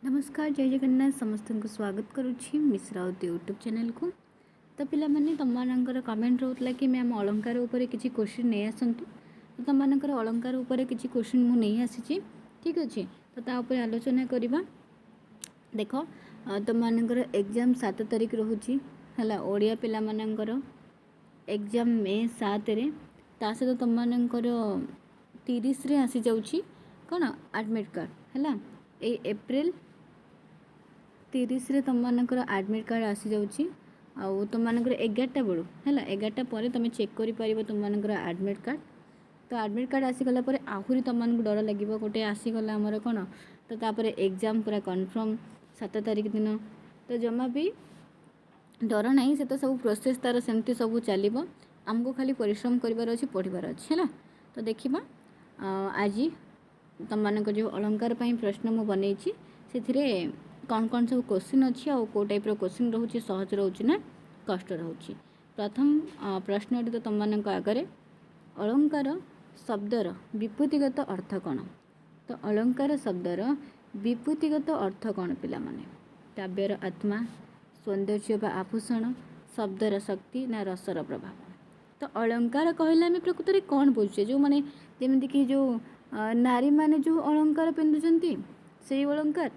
नमस्कार जय जगन्नाथ समस्त को स्वागत करुच्ची मिश्रावत यूट्यूब चैनल को। तो पिला माने तुम मानकर कमेंट रोला कि मैम अलंकार उपरे किसी क्वेश्चन नहीं आसतु तो तुम मानकर अलंकार उपरे किसी क्वेश्चन मु नहीं आसी ठीक अच्छे। तो ता ऊपर आलोचना करवा। देख तुम मानकर एग्जाम 7 तारिख रोचे है ओडिया पिला मानकर एग्जाम मे 7 रे ता सहित तुम मानकर 30 रे आसी जाउची कौन एडमिट कार्ड है ए एप्रिल 30 रे तुम मानकर एडमिट कार्ड आसी जाउची आउ तुम मानकर 11टा बेलू है 11टा पर तुम चेक कर पार तुम मानकर एडमिट कार्ड। तो एडमिट कार्ड आसीगला पर आहरी तुम मानक डर लगे गोटे आसीगला आमर कौन तो तापर एग्जाम पूरा कन्फर्म 7 तारिख दिन तो जमा भी डर ना से तो सब प्रोसेस तार सेमती सब चलो आमको खाली परिश्रम करार अच्छे पढ़ार अच्छे है। तो देखा आज तुम मानक जो अलंकार प्रश्न मुझे बनई से कौन कौन सब क्वेश्चन अच्छी आ कौ टाइप क्वेश्चन रोचे सहज रोचे ना कष्ट रोचे। प्रथम प्रश्न तो तुम मानक आगे अलंकार शब्दर विभूतिगत अर्थ कौन। तो अलंकार शब्दर विभूतिगत अर्थ कौन पिला माने काव्यर आत्मा सौंदर्य बा आभूषण शब्दर शक्ति ना रसर प्रभाव। तो अलंकार कहले आम प्रकृत में कौन बुझे जो मैंने जमीक जो नारी मैंने जो अलंकार पिंधुंट से अलंकार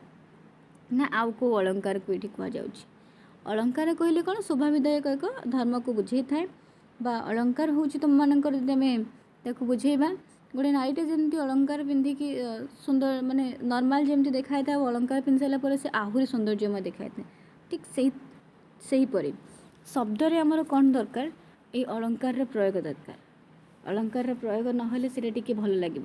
ना आउ को अलंकार को ये कहुच्छे। अलंकार कहले कौन शोभा विधायक एक धर्म को बुझे थाए बा अलंकार हूँ तुम मानकर बुझेबा गोटे नारीटे जमी अलंकार पिंधिकी सुंदर माने नॉर्मल जमी देखा था अलंकार पिंधि सारापर से आहरी सौंदर्यमय देखा था ठीक से परी शब्द आमर कौन दरकार ये अलंकार प्रयोग दरकार। अलंकार प्रयोग ना से भल लगे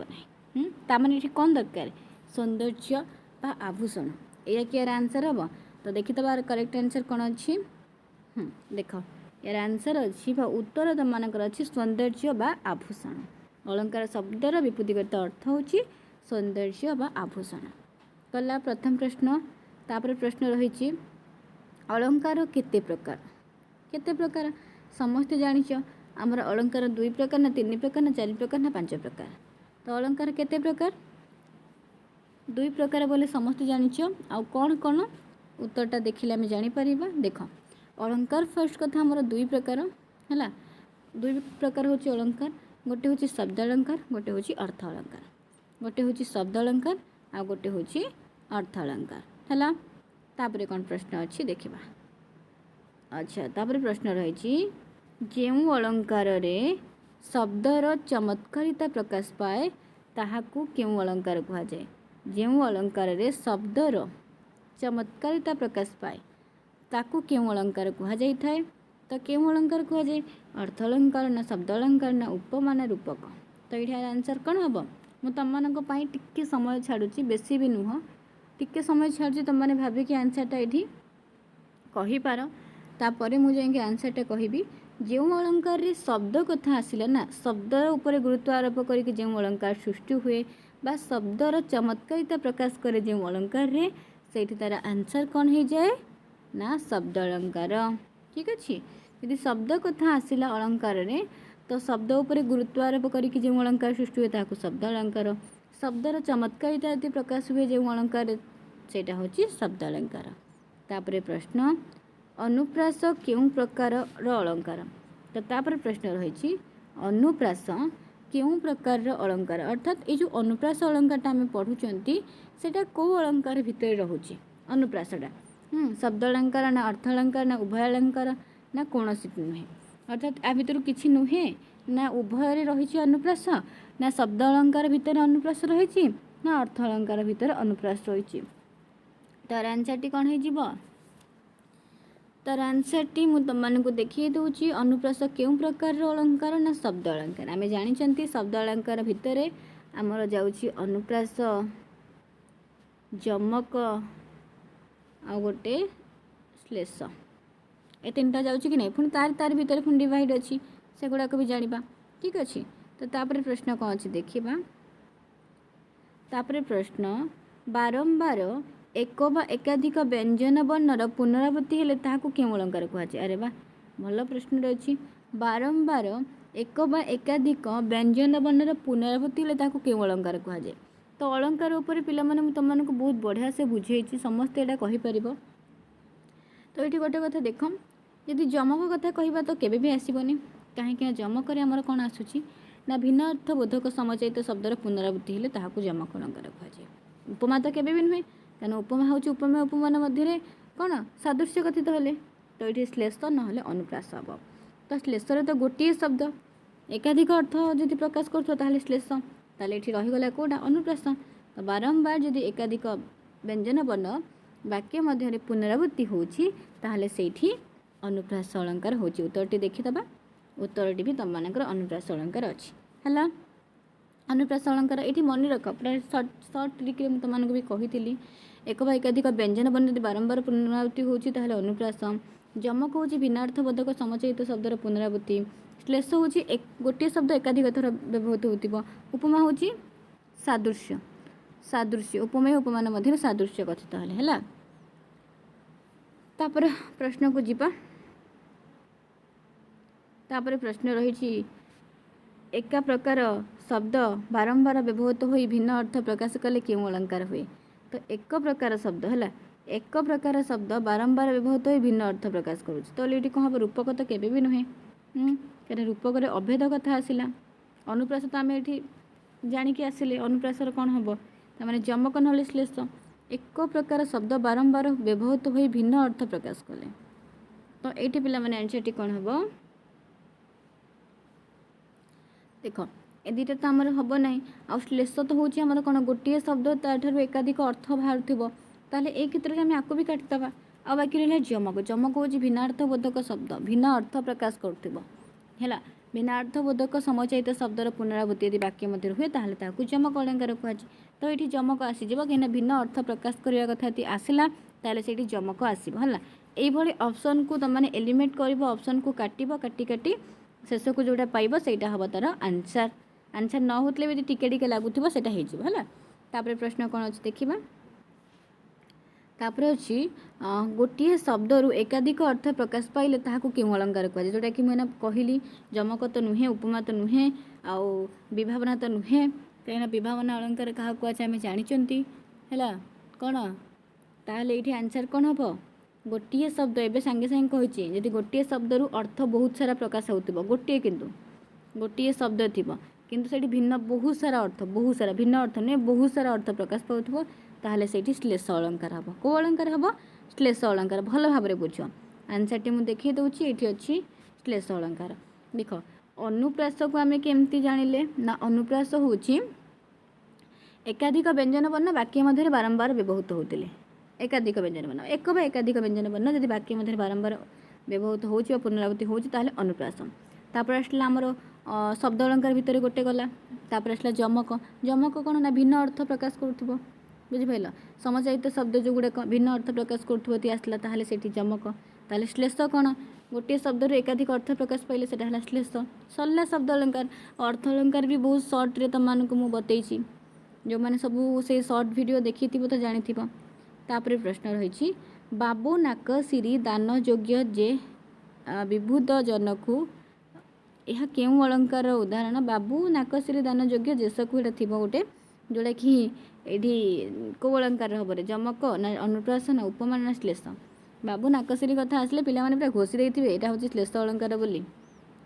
ना ताने ये कौन दरकार सौंदर्य बा आभूषण या कि यार आंसर हम। तो देखी तो करेक्ट आंसर कौन अच्छी देख यार आंसर अच्छी उत्तर तुम मानकर अच्छी सौंदर्य बा आभूषण। अलंकार शब्दर विभूतिगत अर्थ होची सौंदर्य बा आभूषण। कला प्रथम प्रश्न तापर प्रश्न रही अलंकार केते प्रकार समस्ते जानिच आमर अलंकार 2 प्रकार ना 3 प्रकार ना 4 प्रकार ना 5 प्रकार। तो अलंकार केते प्रकार 2 प्रकार बोले समस्ते जानिच आ कौन कौन उत्तरटा देखिले आम जापर। देख अलंकार फर्स्ट कथा आमर 2 प्रकार है 2 प्रकार होची अलंकार गोटे होची शब्द अलंकार गोटे होची अर्थ अलंकार। गोटे होची शब्द अलंकार आ गोटे होची अर्थ अलंकार है। तापरे कौन प्रश्न अच्छी देखा। अच्छा तापरे प्रश्न रही जेउ अलंकार रे शब्दर चमत्कारिता प्रकाश पाए ताहाकू केउ अलंकार कहा जाए। जेउ अलंकार रे शब्दर चमत्कारिता प्रकाश पाए ताकू केउ अलंकार कहा जाई थाए। तो केउ अलंकार कहा जाए अर्थ अलंकार ना शब्द अलंकार ना उपमा ना रूपक। तो ये आंसर कौन हम मुझे तुम मान टिके समय छाड़ुची बेसी भी नुह टिके समय छाड़ुची तुम मैंने भाविक आंसरटा ये कहीपार तापर मुझे आंसरटा कहबी। जो अलंकार रे शब्द कथा आसिला ना शब्द उपर गुरुत्व आरोप करके जो अलंकार सृष्टि हुए बा शब्दर चमत्कारिता प्रकाश करे जो अलंकार रे सेठी तार आंसर कौन हो जाए ना शब्द अलंकार। ठीक अच्छे यदि शब्द कथा आसिला अलंकार रे तो शब्द उपर गुरुत्व आरोप करके जो अलंकार सृष्टि हुए ताकू शब्द अलंकार। शब्दर चमत्कारिता यदि प्रकाश हुए जो अलंकार सेटा होची शब्द अलंकार। तापरे प्रश्न अनुप्रास केउं प्रकार अलंकार। तो तापर प्रश्न रही अनुप्रास केउं प्रकार अलंकार अर्थात ये जो अनुप्रास अलंकार आम पढ़ुंट से कौ अलंकार भितर रोचे अनुप्रासटा शब्द अलंकार ना अर्थ अलंकार ना उभय अलंकार ना कौन नुहे अर्थात आ भर किसी नुहे ना उभय रही अनुप्रास ना शब्द अलंकार भितर अनुप्रास रही ना अर्थ अलंकार भितर अनुप्रास रही। तार आंसर कौन हो तार आंसर टी मुझे तुम मानक देखिए दूची अनुप्रास केउं प्रकार अलंकार ना शब्द अलंकार। आम जानी शब्द अलंकार भितर आमर जाउची अनुप्रास जमक आ गोटे श्लेष ए 3टा जाउची कि नहीं पुणी तार भितर पुणी डिवाइड अच्छी से गुड़ाक भी जाना ठीक अच्छे। तो तापर प्रश्न कौन अच्छी देखा। तापर प्रश्न बारंबार एक बा एकाधिक व्यंजन वर्णर पुनरावृत्ति हेले ताहाकू केउं अलंकार कहुए। अरे बा भल प्रश्न रही बारंबार एक बा एकाधिक व्यंजन वर्णर पुनरावृत्ति हेले ताहाकू केउं अलंकार कहुए। तो अलंकार उपर पिलामाने तुमମାନଙ୍କୁ बहुत बढ़िया से बुझेइछि समस्त एटा कहि परिबो। तो ये गोटे कथा देख यदि जमक कथा कहवा तो केबे भी आसबनी कहीं जमक आमर कौन आसूँ ना भिन्न अर्थ बोधक समचयित शब्दर पुनरावृत्ति हेले ताहाकू जमक अलंकार कहुए। उपमा तो केबे भी नुहे कारण उपमा हूँ उपमेय उपमान मध्य कौन सादृश्य कथित हेले तो ये श्लेष ना अनुप्रास हम। तो श्लेषर तो गोटे शब्द एकाधिक अर्थ जदि प्रकाश कर श्लेष ताले ये रहीगला कौटा अनुप्रास। तो बारंबार जदि एकाधिक व्यंजन वर्ण वाक्य मध्य पुनरावृत्ति होची ताहले सेठी अनुप्रास अलंकार होची। उत्तरटी देखिदबा उत्तरटी भी तुम मानकर अनुप्रास अलंकार अच्छी है। अनुप्रास अलंकार ये मन रख प्राय सर्ट ट्रिक्रे तुमको भी कही एक बा एकाधिक व्यंजन वर्ण यदि बारंबार पुनरावृत्ति होची ताहले अनुप्रास। जमक हूँ भिन्नार्थ बोधक समचयित शब्दर पुनरावृत्ति। श्लेष हूँ गोटे शब्द एकाधिक थर व्यवहृत होतिबो। उपमा हूँ सादृश्य सादृश्य उपमेय उपमान मध्य सादृश्य कथित है। तापर प्रश्न को जीवा। तापर प्रश्न रही एका प्रकार शब्द बारंबार व्यवहृत हो भिन्न अर्थ प्रकाश कले क्यों अलंकार हुए। तो एक प्रकार शब्द है एक प्रकार शब्द बारंबार व्यवहृत हो भिन्न अर्थ प्रकाश करुच्च तो ये कौन हम रूपक तो केबे भी नुहे क्या रूपक अभेद कथा आसला। अनुप्रास तो आम ये जाणिकी आसिले अनुप्रासर कौन हम ताने जमक ना श्लेष एक प्रकार शब्द बारंबार व्यवहृत हो भिन्न अर्थ प्रकाश कले तो ये पिला माने आंसर कौन हम देख ए दुटा तो आमर हम ना आ श्लेष तो हूँ आमर कौन गोटे शब्द ताठू एकाधिक अर्थ बाहर ताहले ए क्षेत्र में आम आपको भी काटिदबा। आ बाकी रहा जमक जमक हूँ भिन्नार्थ बोधक शब्द भिन्न अर्थ प्रकाश करा भिन्नार्थ बोधक समचयित शब्दर पुनरावृत्ति यदि वाक्य मध्य हुए ताहले ताहाकू जमक अलंकार कहुए। तो ये जमक आसीज कहीं भिन्न अर्थ प्रकाश करने कथा यदि आसला ताहले सेठी जमक आसब है। यही ऑप्शन को तुमने एलिमिनेट कर ऑप्शन को काटिब काटी काटी शेष को जोटा पाइब सेटा हम तार आंसर आंसर न होते भी टिके टिके लगुव से है। तापर प्रश्न कौन अच्छी देखा तापर अच्छी गोटे शब्दरू एकाधिक अर्थ प्रकाश पाइले ताहाकू क्यों अलंकार कहुए जोटा कि मुझे कहली जमक तो नुहे उपमा तो नुहे आउ विभावना तो नुहे कहीं विभावना अलंकार क्या कहुए आम जानी है कौन ताहले ये आंसर कौन हम गोटे शब्द एवं सांगे सांगे कही जदि गोटे शब्दरू अर्थ बहुत सारा प्रकाश होती गोटे किंतु गोटे शब्द थी किंतु से भिन्न बहुत सारा अर्थ बहुत सारा भिन्न अर्थ नुहे बहुत सारा अर्थ प्रकाश पाउथो ताहले सेठी श्लेष अलंकार हम। को अलंकार हम श्लेष अलंकार भल भाव बुझ आंसर टी मुझे देखी दूसरी ये अच्छी श्लेष अलंकार। देख अनुप्रास को आम केमती जानिले ना अनुप्रास हूँ एकाधिक व्यंजन वर्ण वाक्य मध्य बारंबार व्यवहृत होते एकाधिक व्यंजन वर्ण एक बा एकाधिक व्यंजन वर्ण यदि वाक्य मध्य बारंबार व्यवहृत हो पुनरावृत्ति हो अनुप्रास। तापर आसला आमर शब्द अलंकार भितर गोटे गला तापर आसला जमक जमक कौन ना भिन्न अर्थ प्रकाश करुव बुझिपाल समचयित शब्द जो गुड़ाक भिन्न अर्थ प्रकाश करुँगी आसला ताहले सेठी जमक ताहले श्लेष कौन गोटे शब्द एकाधिक अर्थ प्रकाश पाइले सेटा है श्लेष सरला शब्द अलंकार। अर्थ अलंकार भी बहुत सर्ट्रे तुमको मुझे बतई जो मैंने सब से सर्ट वीडियो देखी तो जानी। तापर प्रश्न रही बाबू नाक सिरी दान योग्य जे विभुद जनकू यह क्यों अलंकार उदाहरण बाबू नाक सिरी दान योग्य जेसकू ये थी गोटे जोटा कि ये कौ अलंकार हम जमक ना अनुप्रास ना उपमा ना श्लेष। बाबू नाकसिरी कथा आसले पिलामाने पूरा घोषी देते यहाँ हूँ श्लेष अलंकार बोली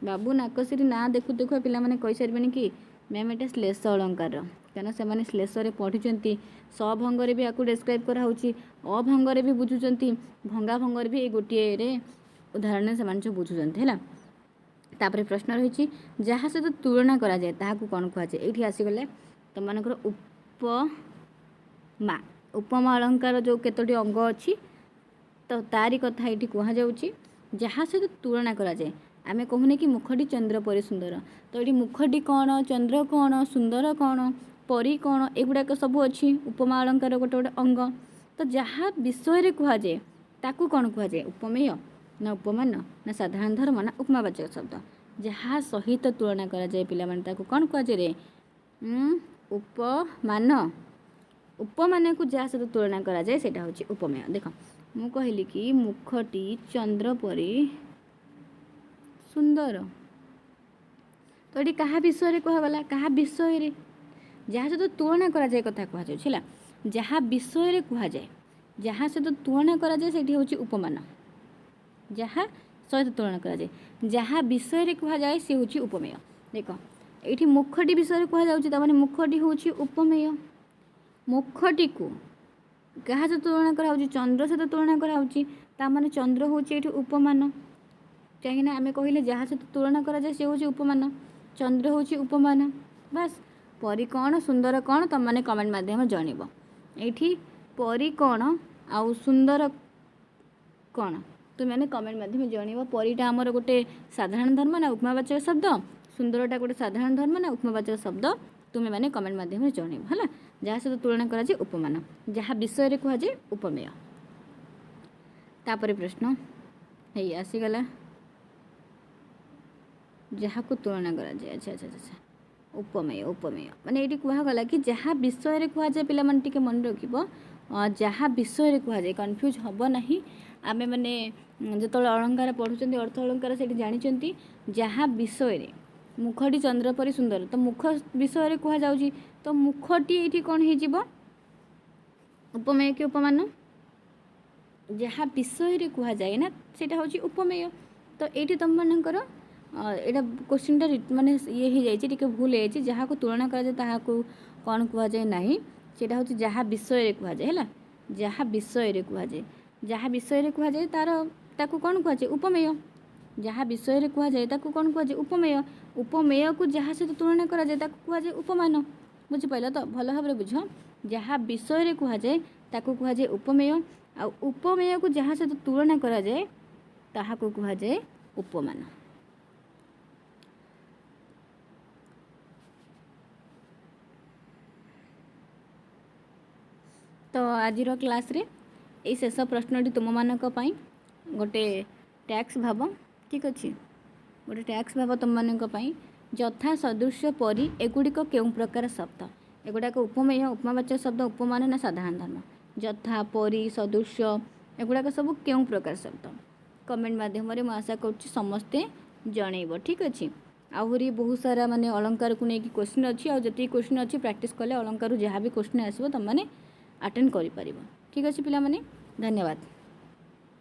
बाबू नाकसिरी ना देखु देखु पिलामाने कहि सारे कि मैम ये श्लेष अलंकार क्या से श्लेष पढ़ी सभंगे भी आपको डेस्क्राइब कराऊँगी अभंगे भी बुझुंट भंगा भंगर भी गोटे उदाहरण से सब बुझुंट है। तापर प्रश्न रही जहाँ सहित तुलना करा जाए ताहाकू कौन कहुए ये आसीगले तुम मानकर उपमा उपमा अलंकार जो केतोटी अंग अच्छी तो तारी कथा ये कहुच्छी जहाँ सहित तुलना करा जाए आमे कहूने कि मुखटी चंद्र परी सुंदर तो ये मुखटी कौन चंद्र कौन सुंदर कौन परी कौन एगुड़ाक सब अच्छी उपमा अलंकार गोटे गोटे अंग तो जहाँ विषय कहुए ताकू कौन कहुए उपमेय ना उपमान ना साधारण धर्म ना उपमावाचक शब्द जहाँ सहित तुलना करा जाए पिला माने ताकू कौन कहुए रे उपमान उपमान को जहाँ सहित तुलना करा जाए सेटा होची उपमेय। देख मु कहली कि मुखटी चंद्र परी सुंदर तो ये क्या विषय कहगला क्या विषय जहाँ सहित तुलना कराए कथा कहला जहाँ विषय कहुए जहाँ सहित तुलना कराए से हूँ उपमान जहाँ सहित तुलना कराए जहाँ विषय कहुए सी हूँ उपमेय। देख ये मुखटी विषय कहने मुखटी हूँ उपमेय मुखटी को क्या सहित तुलना कराऊँ चंद्र सहित तुलना कराने चंद्र हूँ ये उपमान कहीं आम कहले जहाँ सहित तुलना कराए सी हूँ उपमान चंद्र हूँ उपमान बास परी कौन सुंदर कौन तुम मैंने कमेंट माध्यम जनइब ये परी कौन आउ सुंदर कौन तुम मैंने कमेंट माध्यम जनइब परीटा आमर गोटे साधारण धर्म ना उपमावाचक शब्द सुंदरटा गोटे साधारण धर्म ना उपमावाचक शब्द तुम्हें मैंने कमेंट माध्यम जनइब है जहाँ सहित तुलना कराए उपमान जहाँ विषय कहुए उपमेय। तापर प्रश्न है आसीगला जहाँ को तुलना कराए अच्छा अच्छा अच्छा उपमेय उपमेय माने ये कहगला कि जहाँ विषय कहुए पे टे मन रख जहाँ विषय कहुए कन्फ्यूज हम ना आमे मैंने जो अलंकार पढ़ुं अर्थ अलंकार से जानी जहाँ विषय मुखटी चंद्र परी सुंदर तो मुख विषय कहुई तो मुखटी ये कौन हो उपमेय कि उपमान जहाँ विषय कहुए ना से हूँ उपमेय तो ये तुम मानकर यहाँ क्वेश्चन माने ये हो जाए भूल है जहाँ को तुलना कराए कौन कहुए ना से हूँ जहाँ विषय कहुए है जहाँ विषय कहुए जहाँ विषय कहुए तार ताकू कौन कहुए उपमेय जहाँ विषय कहुए ताकू कौन कहुए उपमेय उपमेय को जहाँ सहित तुलना कराए कहुए उपमान बुझिपाल तो भल भाव बुझ जहाँ विषय कहुए ताकू कहुए उपमेय आ उपमेय को जहाँ सहित तुलना कराए ताहाकू कहुए उपमान। तो आज क्लास रे ये शेष प्रश्नटी तुम मानक गोटे टैक्स भाव ठीक अच्छे गोटे टैक्स भाव तुम मानक यथा सदृश्य परी एगुड़िक केउं प्रकार शब्द एगुड़ाक उपमेय उपमावाचक शब्द उपमान ना साधारण धर्म यथा परी सदृश्य एगुड़ाक सब केउं प्रकार शब्द कमेंट माध्यम मुझे आशा करुँच समस्ते जनइब ठीक अच्छे आहरी बहुत सारा माने अलंकार को लेकिन क्वेश्चन अच्छी और जी क्वेश्चन अच्छी प्रैक्टिस कले अलंकार जहाँ भी क्वेश्चन आसो तुम मैंने अटेंड कर ठीक अच्छे पिला माने धन्यवाद।